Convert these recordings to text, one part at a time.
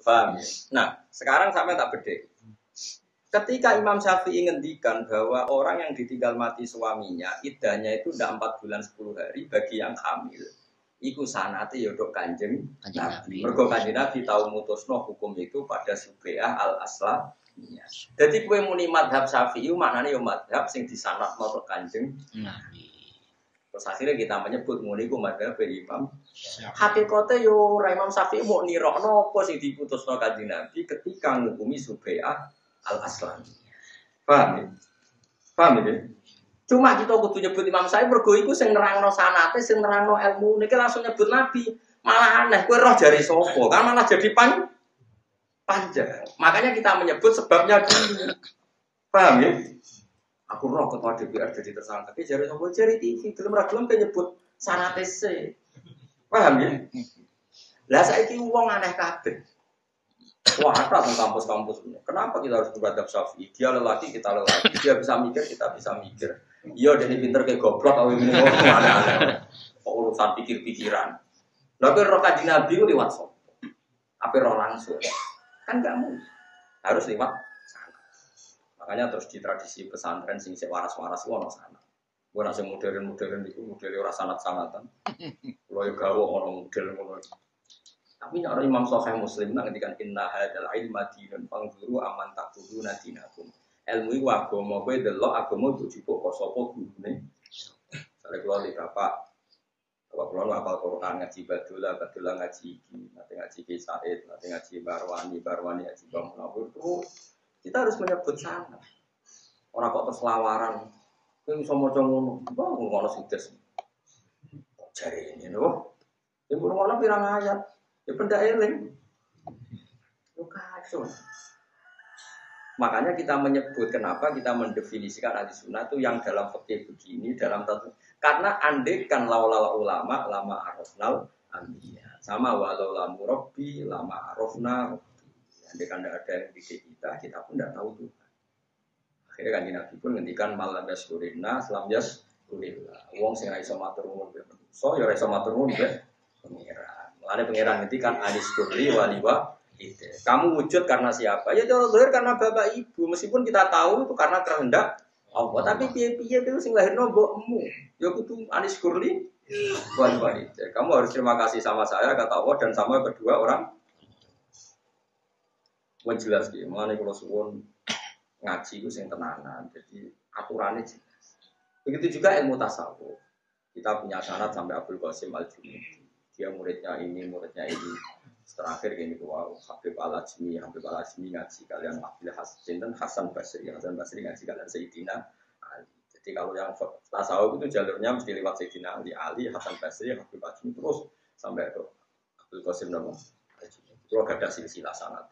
Paham? Nah, sekarang sampai tak bedek. Ketika Imam Syafi'i ngendikan bahwa orang yang ditinggal mati suaminya, iddahnya itu tidak 4 bulan 10 hari bagi yang hamil. Iku sanate ya dok Kanjeng Nabi. Mergo Kanjeng Nabi tahu mutusno hukum itu pada Subeah al-Aslah. Jadi kue muni madhab Syafi'i maknanya ya madhab sing disanatno tok Kanjeng Nabi. Terus akhirnya kita menyebut muni ku madhab Imam Syafi'i. Hakikate yo Imam Syafi'i mau nirokno apa sing diputusno Kanjeng Nabi ketika ngukumi Subeah al-Aslah. Paham ya? Paham ya? Cuma kita kudu nyebut Imam Syafi'i mergo iku sing nerangno sanate, sing nerangno ilmu. Niki langsung nyebut Nabi. Malah aneh, kowe roh jari sapa? Kan malah jadi panjang. Makanya kita menyebut sebabnya dulu. Paham ya? Aku roh ketua DPR jadi tersangka. Ki jari sapa? Jari TV. Gelem ra gelem nyebut sanate se. Paham ya? Lah saiki wong aneh kabeh. Wah, ada di kampus-kampus ini. Kenapa kita harus beradab Syafi'i? Dia lelaki, kita lelaki. Dia bisa mikir, kita bisa mikir. Iya, dia pinter kayak goblok. Kalau ini ada urusan pikir-pikiran. Tapi roh kaji Nabi itu lewat sok. Apa roh langsung? Kan nggak mungkin. Harus lewat sana. Makanya terus di tradisi pesantren sing waras-waras itu ono sana. Gue nasi modern-modern itu model orang sanat-sanatan. Lo yang gawe orang model ngono. Tapi nek Imam Sahih Muslim nang ngendikan inna hadzal ilma dinun fangzuru aman taquluna dinakum. Ilmu iku agama kowe delok agama kudu kok sapa gurune. Sare kula di bapak kula apal Quran ngaji badula ngaji iki, nanti ngaji Ki Said, nanti ngaji Barwani ngaji Bang Munawir terus kita harus menyebut sana. Ora kok terslawaran. Kowe iso maca ngono, ngono sing des. Jare ini lho. Ibu ngono pirang ayat. Ya benda eling. Kacau. Makanya kita menyebut kenapa kita mendefinisikan ahli sunnah itu yang dalam fikih begini dalam tentu karena andekan laulala ulama lama arafnal anbiya sama walau lamu rabbi lama arafna andekan tidak ada yang bikin kita pun tidak tahu Tuhan. Akhirnya kan Nabi pun ngendikan malam yaskurina selam yaskurillah wong sing ra iso matur nuwun so ya ra iso matur nuwun pengira. Ada pengiran ngendikan anis kurli waliwa itu. Kamu wujud karena siapa? Ya cara lahir karena bapak ibu. Meskipun kita tahu itu karena kehendak Allah. Tapi piye-piye itu sing lahirno mbokmu. Ya kudu anis kurli waliwa itu. Kamu harus terima kasih sama saya kata Allah dan sama kedua orang. Menjelas gitu. Mengenai kalau suwun ngaji itu sing tenanan. Jadi aturannya jelas. Begitu juga ilmu tasawuf. Kita punya syarat sampai Abdul Qasim Al-Junaidi. Dia muridnya ini. Terakhir gini wow, Habib Al-Ajmi ngaji kalian Abdul Hasan Basri ngaji kalian Sayyidina Ali. Jadi kalau yang tasawuf itu jalurnya mesti lewat Sayyidina Ali, Hasan Basri, Habib Al-Ajmi terus sampai ke Abdul Qasim Al-Ajmi. Itu agak ada silsilah sanad.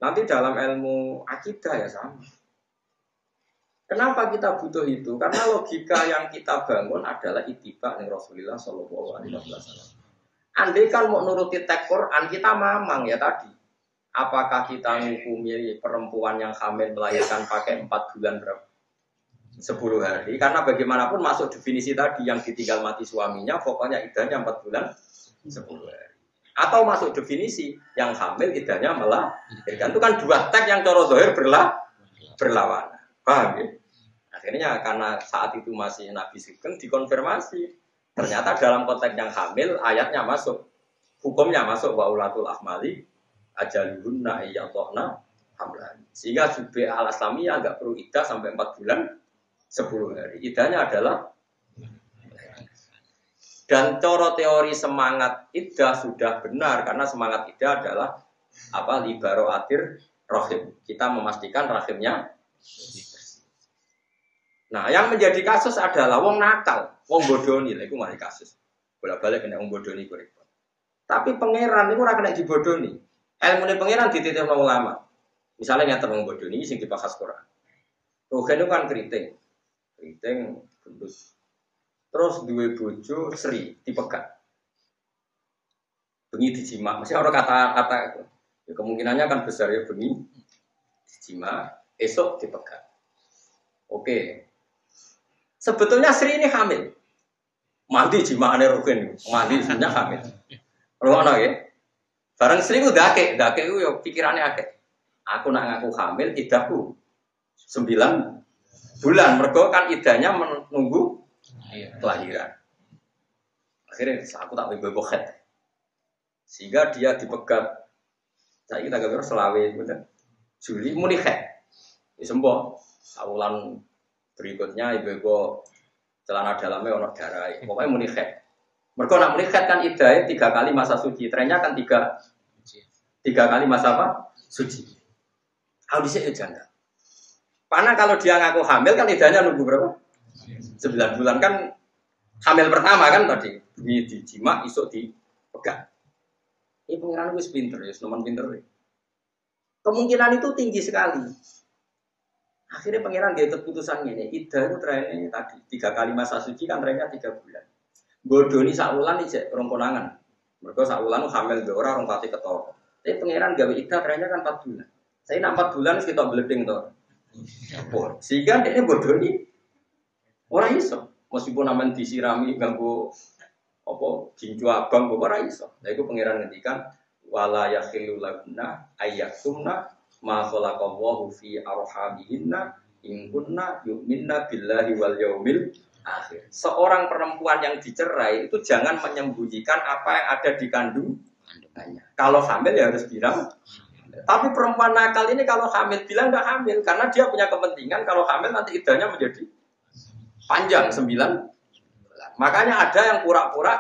Nanti dalam ilmu akidah ya sama. Kenapa kita butuh itu? Karena logika yang kita bangun adalah ittiba ning Rasulullah sallallahu alaihi wasallam. Andai kan mau nuruti teks Quran, kita mamang ya tadi. Apakah kita menghukumi perempuan yang hamil melahirkan pakai 4 bulan berapa? 10 hari. Karena bagaimanapun masuk definisi tadi yang ditinggal mati suaminya, pokoknya iddahnya 4 bulan 10 hari. Atau masuk definisi yang hamil iddahnya melahirkan. Itu kan dua teks yang cara zahir berlawanan. Paham ya? Akhirnya karena saat itu masih Nabi Sugeng dikonfirmasi. Ternyata dalam konteks yang hamil ayatnya masuk, hukumnya masuk wa ulatul ahmali ajaluhunna iyatokna hamlan. Sehingga Subeah al-Aslamiyah enggak perlu iddah sampai 4 bulan 10 hari. Iddahnya adalah dan coro teori semangat iddah sudah benar karena semangat iddah adalah apa libaro atir rahim. Kita memastikan rahimnya. Nah, yang menjadi kasus adalah wong nakal, wong bodoni, lha iku mari kasus. Bolak-balik kena wong bodoni ku repot. Tapi pangeran niku ora kena dibodoni. Ilmune pangeran dititipno ulama. Misalnya nyata wong bodoni sing dibahas Quran. Rogen itu kan keriting gendut. Terus duwe bojo Sri dipegat. Bengi dijima, mesti ora kata-kata itu. Ya kemungkinannya kan besar ya bengi dijima, esok dipegat. Oke. Sebetulnya Sri ini hamil. Mandi jimaane Rogen, mandi sebenarnya hamil. Rono ya. Bareng seribu dake itu yo pikirannya akeh. Aku nak ngaku hamil idahku 9 bulan. Mergo kan idahnya menunggu kelahiran. Akhirnya aku tak bebo khet. Sehingga dia dipegat. Saya kita gak selawe bener. Juli muni khet. Disembuh. Saulan berikutnya ibu celana dalamnya ono darah. Pokoknya muni khet. Mergo nak muni khet kan idahnya 3 kali masa suci. Trennya kan 3 kali masa apa? Suci. Audisi janda. Karena kalau dia ngaku hamil kan idahnya nunggu berapa? 9 bulan kan hamil pertama kan tadi. Di jima isuk dipegang. Ini pengiran gue pinter ya, noman pinter ya. Kemungkinan itu tinggi sekali. Akhirnya pengiran dia keputusan ini. Idah itu trennya tadi 3 kali masa suci kan trennya 3 bulan. Bodoni saulan ijek rongkonangan. Mereka saulan hamil 2 orang pati ketara. Tapi pengiran gawe idah trennya kan 4 bulan. Saya 4 bulan kita bleding to. Sehingga dia bodoni ora iso. Meskipun aman disirami ganggu apa jinju abang kok ora iso. Lha iku pangeran ngendikan wala yakhillu laguna ayyatumna ma khalaqallahu fi arhamihinna in kunna yu'minna billahi wal yaumil akhir. Seorang perempuan yang dicerai itu jangan menyembunyikan apa yang ada di kandungannya. Kalau hamil ya harus bilang. Tapi perempuan nakal ini kalau hamil bilang enggak hamil karena dia punya kepentingan kalau hamil nanti idahnya menjadi panjang 9 bulan. Makanya ada yang pura-pura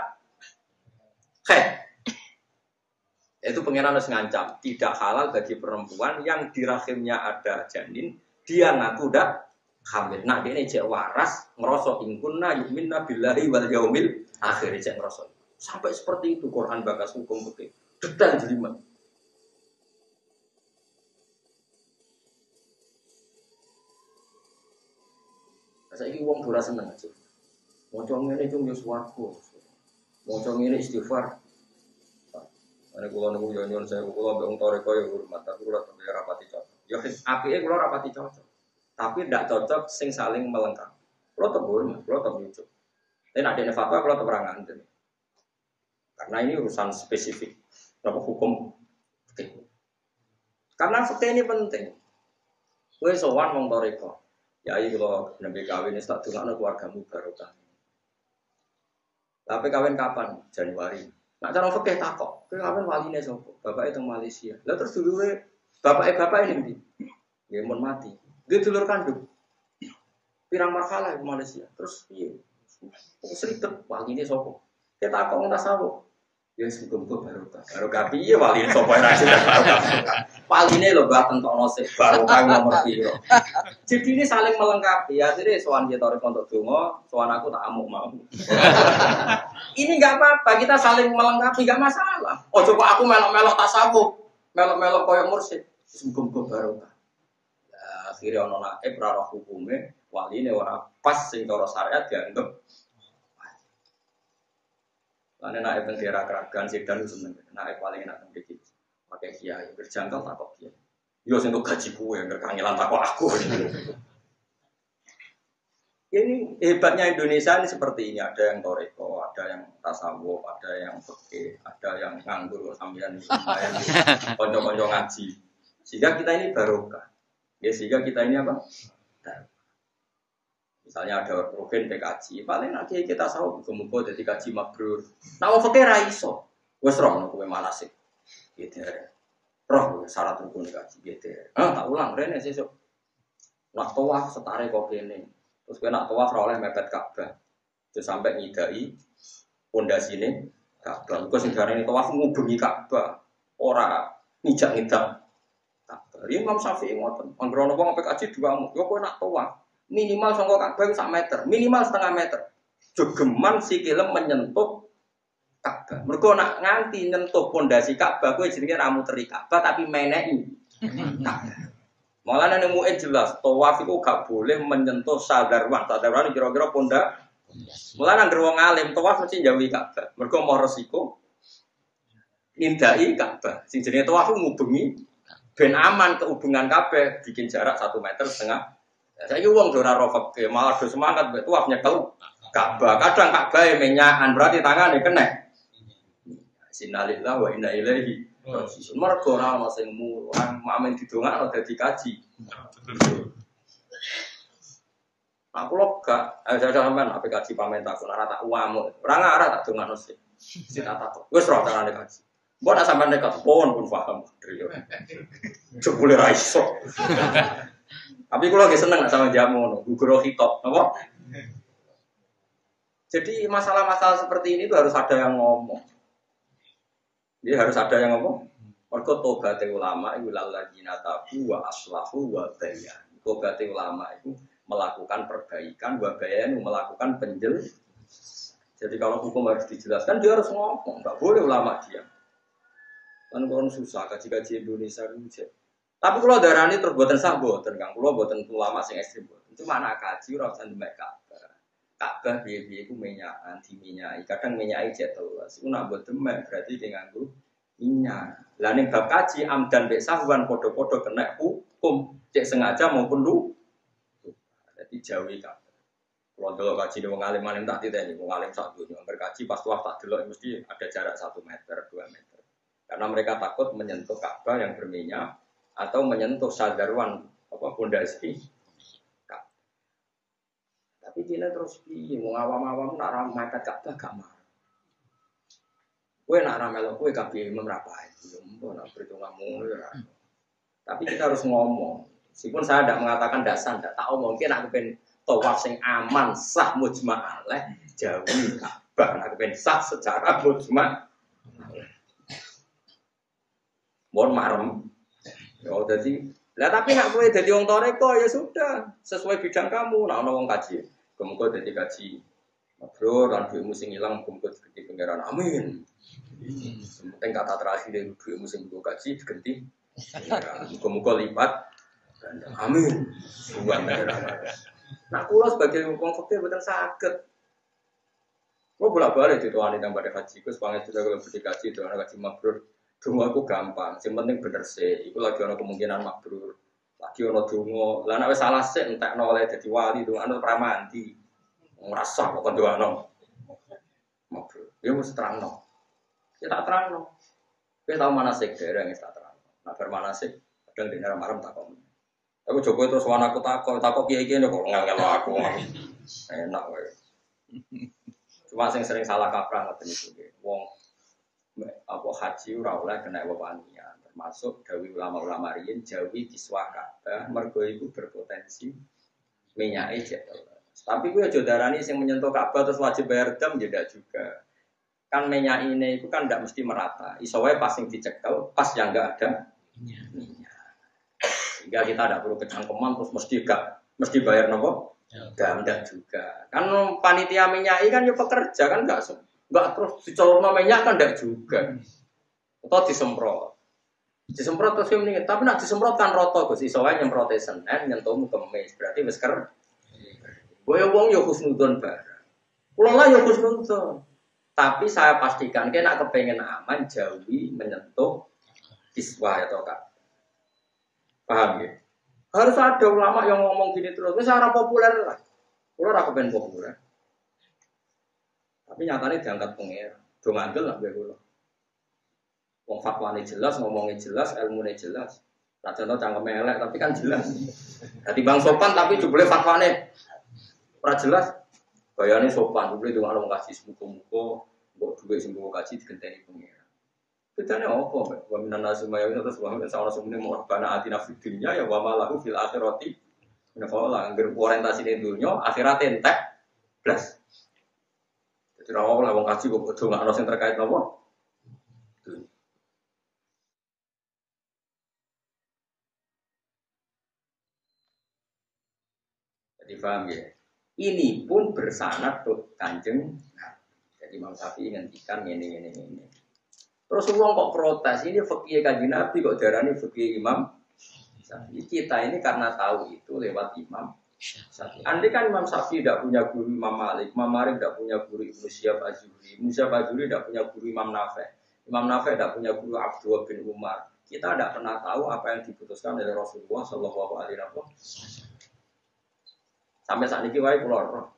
itu pengiran harus ngancam tidak halal bagi perempuan yang di rahimnya ada janin dia ngaku dah hamil. Nah dia ini cek waras ngerosok ingkunna yu'minna billahi wal yaumil akhir cek ngerosok. Sampai seperti itu Quran bakas hukum begitu detail jelimet. Saya ini uang dora seneng aja. Mau ngene cung yo swarga. Mau ngene istighfar. Ane kula niku yo nyuwun saya kula mbek wong toreko yo hormat, tapi kula tetep rapati cocok. Yo apike kula rapati cocok. Tapi ndak cocok sing saling melengkapi. Kula tetep hormat, kula tetep nyucuk. Tapi nek dene fatwa kula tetep ora ngandel. Karena ini urusan spesifik apa hukum fikih. Karena fikih ini penting. Kowe sowan wong toreko. Ya iki kalau nembe kawin wis tak dongakno keluargamu barokah. Tapi kawin kapan? Januari. Nak cara fikih takok, kowe kawin waline sapa? Bapake teng Malaysia. Lah terus dulure bapake ini ndi? Nggih mun mati. Nggih dulur kandung. Pirang makalah di Malaysia. Terus piye? Sritet waline sapa? Kita takok ntas sapa? Ya muga-muga barokah. Barokah piye waline sapa ora sing barokah. Waline lho Mbah tentokno sik barokah nomor piro. Jadi ini saling melengkapi. Akhirnya sowan dia tarik untuk dongo, sowan aku tak amuk mau. Ini enggak apa-apa, kita saling melengkapi enggak masalah. Oh coba aku melok-melok tasawuf, melok-melok koyo mursyid. Muga-muga barokah. Ya akhirnya ono naib ra roh hukume, waline ora pas sing cara syariat dianggap. Lane naib teng daerah Kragan Sedan seneng. Naib paling enak teng iki. Pakai kiai berjangkau tak kok kiai. Yo sing gaji kuwe ngerkangelan tak kok aku. Ini hebatnya Indonesia ini seperti ini. Ada yang toreko, ada yang tasawuf, ada yang fikih, ada yang nganggur sambilan konco-konco ngaji. Sehingga kita ini barokah. Ya sehingga kita ini apa? Misalnya ada program PKJ, paling nanti kita tahu muga-muga dadi kaji mabrur. Nah wong fikih ra iso. Wis roh kowe manasik. Gitu ya. Roh syarat rukun kaji gitu. Tak ulang rene sesuk. Nak tawaf setare kok kene. Terus kowe nak tawaf ora oleh mepet Ka'bah. Terus sampai nyidai pondasine Ka'bah. Engko sing darane tawaf ngubengi Ka'bah. Ora ngijak-ngijak Ka'bah. Imam Syafi'i ngoten. Anggere ana wong PKJ dua, yo kowe nak tawaf minimal sangka Ka'bah 1 meter, minimal setengah meter. Jogeman sikile menyentuh Ka'bah. Mergo nak nganti nyentuh pondasi Ka'bah kowe jenenge ra muteri Ka'bah tapi meneki Ka'bah. Malah nang mu'in jelas tawaf iku gak boleh menyentuh sadarwan. Sadarwan kira-kira pondasi. Malah nang wong alim tawaf mesti njawi Ka'bah. Mergo mau resiko nindai Ka'bah. Sing jenenge tawaf ngubengi ben aman kehubungan Ka'bah bikin jarak 1,5 meter. Saiki wong ora roh fikih, malah do semangat mbek tawaf nyekel Ka'bah. Kadang Ka'bah menyakan berarti tangane kena. Sinalillah wa inna ilaihi Mergo ora ana sing mulang, amen didongakno dadi kaji. Aku lho gak ada sampean ape kaji pamit aku ora tak uamu. Ora ngarah tak dongakno sik. Sik tak takok. Wis ora carane kaji. Mbok nak sampean nekat pun paham. Jebule ra iso. Tapi kula nggih seneng sama jamu ngono, guguro hitop, napa? Jadi masalah-masalah seperti ini itu harus ada yang ngomong. Jadi harus ada yang ngomong. Mergo tobat ulama iku lalladzina tabu wa aslahu wa bayan. Tobat ulama itu melakukan perbaikan, wa bayan melakukan penjelasan. Jadi kalau hukum harus dijelaskan dia harus ngomong, enggak boleh ulama diam. Kan orang susah kaji-kaji Indonesia itu. Tapi kalau darani terus buatan sah buatan, kang kalau buatan ulama sing ekstrim buatan. Cuma anak kaji orangsan demek Ka'bah biaya itu minyak anti minyak. Kadang minyak jet terus. Itu nak buat demek berarti dengan itu minyak. Lain bab kaji amdan bek sahwan podo-podo kena hukum cek sengaja maupun lu. Jadi jauhi Ka'bah. Kalau dulu kaji di mengalim tak tidak ini mengalim satu. Berkaji pas tua tak dulu mesti ada jarak 1 meter 2 meter. Karena mereka takut menyentuh Ka'bah yang berminyak atau menyentuh sadarwan pondasi. Tapi dia terus piye mau awam-awam nak ramai Ka'bah gak marah. Kowe nak ramelo kowe kabeh imam ra payu, mbok nak perhitunganmu ya. Tapi kita harus ngomong. Meskipun saya tidak mengatakan dasar, tidak tahu mungkin aku pengen tawaf sing aman sah mujma' alaih jauhi Ka'bah aku pengen sah secara mujma'. Mohon marem. Ya jadi lah tapi nak kowe dadi wong toreko ya sudah sesuai bidang kamu. Nak ono wong kaji, kemudian dadi kaji mabrur lan duitmu sing ilang kumpul gede pengiran amin. Penting kata terakhir dari duitmu sing mbok kaji diganti. Muga-muga lipat amin. Nah kula sebagai wong fakir mboten saged. Kula bolak-balik dituani nang pada haji Gus panges sudah kalau berdiri kaji itu ana kaji mabrur. Donga aku gampang, sing penting bener sih. Iku lagi ana kemungkinan mabrur. Lagi ana donga. Lah nek wis salah sik entekno oleh dadi wali dongano pramandi. Ngrasa kok dongano. Mabrur. Ya wis terangno. Ya tak terangno. Kowe tau manasik dereng wis tak terangno. Nah bar manasik kadang dene marem takon. Aku Joko terus wan aku takok kiye-kiye kok ngangel aku. Enak wae. Cuma sing sering salah kaprah ngoten iku. Wong apa haji ora oleh kena wewanian termasuk dawuh ulama-ulama riyin jauhi kiswah Ka'bah mergo iku berpotensi minyake jet. Tapi kuwi aja darani sing menyentuh Ka'bah terus wajib bayar dam tidak juga. Kan minyak ini itu kan tidak mesti merata. Iso wae pas sing dicekel, pas yang enggak ada minyak. Sehingga kita tidak perlu kecangkeman terus mesti bayar nopo? Dam enggak juga. Kan panitia minyak kan yo pekerja kan enggak terus dicolokno minyak kan enggak juga. Atau disemprot. Disemprot terus mendingan, tapi nak disemprot kan roto Gus, iso wae nyemprot Senin nyentuhmu Kemis, berarti wis ker. Boyo wong yo husnudzon bareng. Kula lah yo husnudzon. Tapi saya pastikan kena kepengen aman jauhi menyentuh kiswah atau Kak. Paham ya? Harus ada ulama yang ngomong gini terus. Wis ora populer lah. Kula ora kepen populer. Tapi nyatanya diangkat pengen, do ngandel lah gue kula. Wong fatwane jelas, ngomongnya jelas, ilmunya jelas. Lah contoh cangkem elek tapi kan jelas. Dadi bang sopan tapi jebule fatwane ora jelas. Bayane sopan, jebule ndongakno kasih muga-muga mbok duwe sing mbok kaji digenteni pengen. Bedane opo, Mbak? Wa minan nasumaya terus wa sawana sumune murbana atina fid dunya ya wa malahu fil akhirati. Menawa angger orientasine dunya, akhirat entek blas. Jadi rawol lah wong kaji kok bodoh nggak yang terkait apa? Jadi paham ya? Ini pun bersanad tuh Kanjeng. Jadi Imam Syafi'i ngendikan ini. Terus uang kok protes ini fikih Kanjeng Nabi kok darani fikih Imam Syafi'i. Kita ini karena tahu itu lewat Imam Syafi'i. Andai kan Imam Syafi'i tidak punya guru Imam Malik tidak punya guru Ibnu Syihab Az-Zuhri, Ibnu Syihab Az-Zuhri tidak punya guru Imam Nafi', Imam Nafi' tidak punya guru Abdullah bin Umar. Kita tidak pernah tahu apa yang diputuskan oleh Rasulullah Shallallahu Alaihi Wasallam. Sampai saat ini wae kula roh.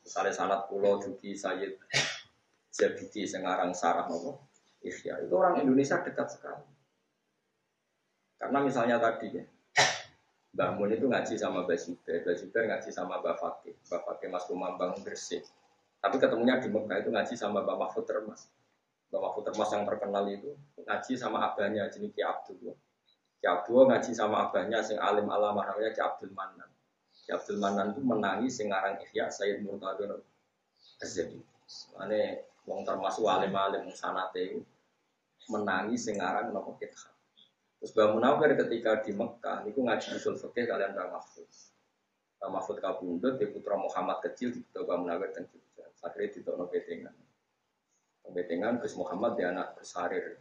Misalnya sanad kula Juki Sayyid Jabidi sing aran sarah napa? Ihya. Itu orang Indonesia dekat sekali. Karena misalnya tadi ya, Mbah Mun itu ngaji sama Mbah Zubair ngaji sama Mbah Fakih Mas Kumambang Gresik. Tapi ketemunya di Mekah itu ngaji sama Mbah Mahfud Termas. Mbah Mahfud Termas yang terkenal itu ngaji sama abahnya jenis Ki Abdul. Ki Abdul ngaji sama abahnya sing alim alamah namanya Ki Abdul Manan. Ki Abdul Manan itu menangi sing aran Ihya Sayyid Murtadha Az-Zaidi. Mane wong termasuk alim-alim sanate menangi sing aran napa kitab. Terus Mbah Munawir ketika di Mekah niku ngaji usul fikih kalian Mbah Mahfud. Mbah Mahfud kabundut di putra Muhammad kecil di Mbah Munawir teng Jogja. Akhire ditokno betengan. Betengan Gus Muhammad di anak Gus Harir.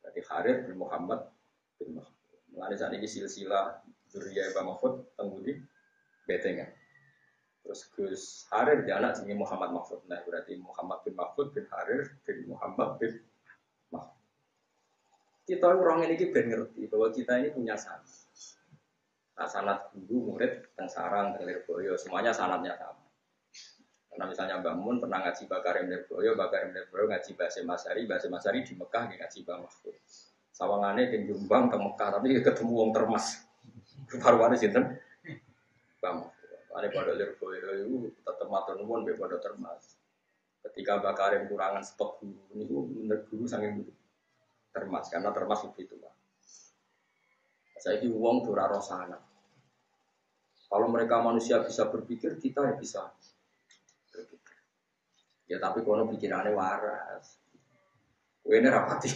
Jadi Harir bin Muhammad bin Mahfud. Mulane sakniki silsilah dzurriyyah Mbah Mahfud teng budi betengan. Terus Gus Harir di anak jenenge Muhammad Mahfud. Nah, berarti Muhammad bin Mahfud bin Harir bin Muhammad bin Mahfud. Kita orang ini ben ngerti bahwa kita ini punya sanad. Nah, sanad guru, murid, dan sarang, dan Lirboyo, semuanya sanadnya sama. Karena misalnya Mbak Mun pernah ngaji Bakarim Lirboyo ngaji Basim Masari di Mekah ngaji Mbak Mahfud. Sawangannya di Jombang ke Mekah, tapi ketemu Wong Termas. Baru-baru sinten Mbak Mahfud. Ada pada Lirboyo itu tetap matur nuwun pada Termas. Ketika Bakarim kurangan stok guru, ini menurut guru sangat guru. Termas, karena Termas lebih tua. Saya ini uang dura rosana. Kalau mereka manusia bisa berpikir, kita ya bisa berpikir. Ya tapi kono pikirannya waras. Ini rapati.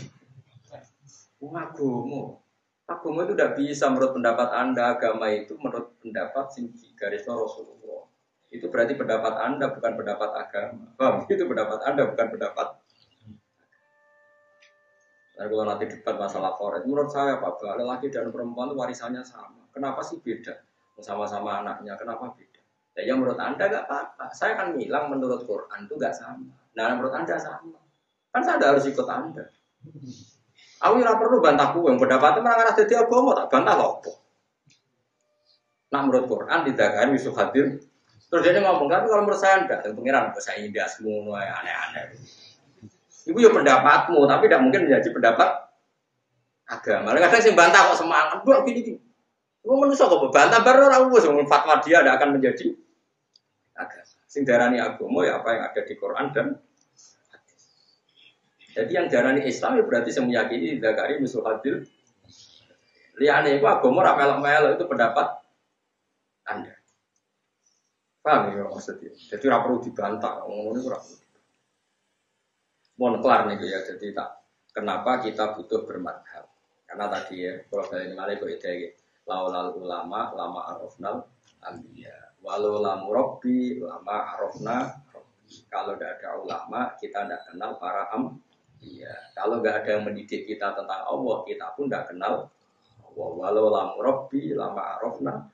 Agama itu tidak bisa menurut pendapat Anda. Agama itu menurut pendapat singgi garisnya Rasulullah. Itu berarti pendapat Anda bukan pendapat agama. Paham? Itu pendapat Anda bukan pendapat. Nah, kalau nanti debat masalah forest, menurut saya Pak, laki dan perempuan itu warisannya sama. Kenapa sih beda? Sama-sama anaknya, kenapa beda? Ya menurut Anda nggak apa-apa. Saya kan bilang menurut Quran itu nggak sama. Nah menurut Anda sama. Kan saya harus ikut Anda. Aku nggak perlu bantahku yang pendapatnya merangkak jadi agama tak bantah loh. Nah menurut Quran tidak kan wisuh hadir. Terus dia ngomong kan kalau menurut saya enggak. Dan pengiran saya indah semua aneh-aneh. Itu ya pendapatmu, tapi tidak mungkin menjadi pendapat agama. Kadang sih bantah kok semangat, buat gini. Gue manusia kok bantah baru orang gue sama fatwa dia tidak akan menjadi agama. Sing darani agama ya apa yang ada di Quran dan hadis. Jadi yang darani Islam ya berarti saya meyakini Zakari musuh hadil. Liane itu agama ramelok-melok itu pendapat Anda. Paham ya maksudnya? Jadi tidak perlu dibantah, ngomong itu tidak perlu. Mohon kelar nih ya, jadi tak kenapa kita butuh bermadhab? Karena tadi ya, kalau kalian malah berbeda, laulal ulama, lama arofnal, ambiya. Walau lamu robbi, lama arofna. Kalau tidak ada ulama, kita tidak kenal para ambiya. Kalau tidak ada yang mendidik kita tentang Allah, kita pun tidak kenal Allah. Walau lamu robbi, lama arofna.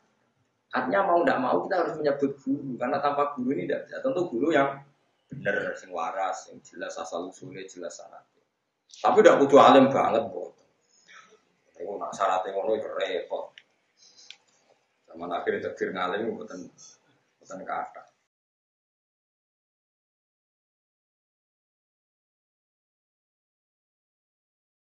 Artinya mau tidak mau kita harus menyebut guru, karena tanpa guru ini tidak bisa. Tentu guru yang bener, sing waras, sing jelas asal usulnya jelas syaratnya. Tapi udah kudu alim banget, boh. Kalau nak syaratnya ngono itu repot. Zaman akhirnya takdir ngalim, bukan kata.